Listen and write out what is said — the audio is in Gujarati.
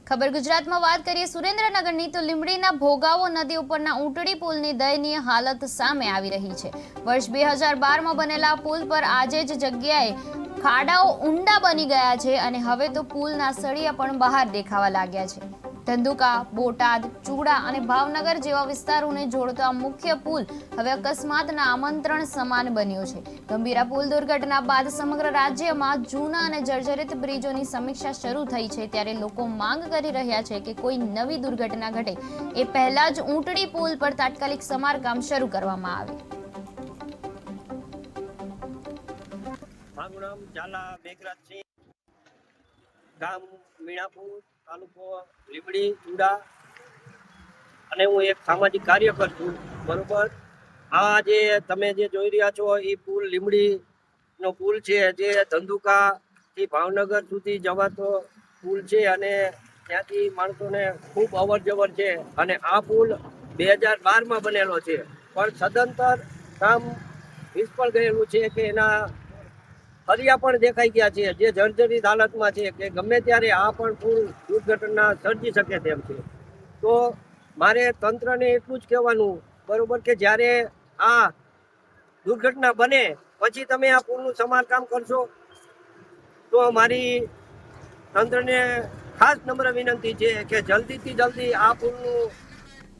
ખબર ગુજરાતમાં વાત કરીએ સુરેન્દ્રનગરની તો લીંબડીના ભોગાવો નદી ઉપરના ઊંટડી પુલની દયનીય હાલત સામે આવી રહી છે। વર્ષ 2012માં બનેલા પુલ પર આજે જ જગ્યાએ ખાડાઓ ઊંડા બની ગયા છે અને હવે તો પુલના સળિયા પણ બહાર દેખાવા લાગ્યા છે। ધંધુકા, બોટાદ, ચૂડા અને ભાવનગર જેવા વિસ્તારોને જોડતો આ મુખ્ય પુલ હવે અકસ્માતના આમંત્રણ સમાન બન્યો છે। ગંભીરા પુલ દુર્ઘટના બાદ સમગ્ર રાજ્યમાં જૂના અને જર્જરિત બ્રિજોની સમીક્ષા શરૂ થઈ છે, ત્યારે લોકો માંગ કરી રહ્યા છે કે કોઈ નવી દુર્ઘટના ઘટે એ પહેલા જ ઊંટડી પુલ પર તાત્કાલિક સમારકામ શરૂ કરવામાં આવે। મારું નામ ઝાલા મેઘરાજ છે, ગામ મીણાપુર, તાલુકો લીંબડી, ચૂડા અને હું એક સામાજિક કાર્યકર છું। બરોબર, આ જે તમે જે જોઈ રહ્યા છો એ પુલ લીંબડીનો પુલ છે, જે ધંધુકા થી ભાવનગર સુધી જવાતો પુલ છે અને ત્યાંથી માણસોને ખૂબ અવર જવર છે। અને આ પુલ 2012માં બનેલો છે, પણ સદંતર કામ નિષ્ફળ ગયેલું છે કે એના ફરિયા પણ દેખાઈ ગયા છે, જે જર્જરિત હાલતમાં છે કે ગમે ત્યારે આ પણ પુલ દુર્ઘટના સર્જી શકે તેમ છે। તો મારે તંત્રને એટલું જ કહેવાનું, બરોબર, કે જ્યારે આ દુર્ઘટના બને પછી તમે આ પુલનું સમારકામ કરશો તો મારી તંત્રને ખાસ નમ્ર વિનંતી છે કે જલ્દીથી જલ્દી આ પુલનું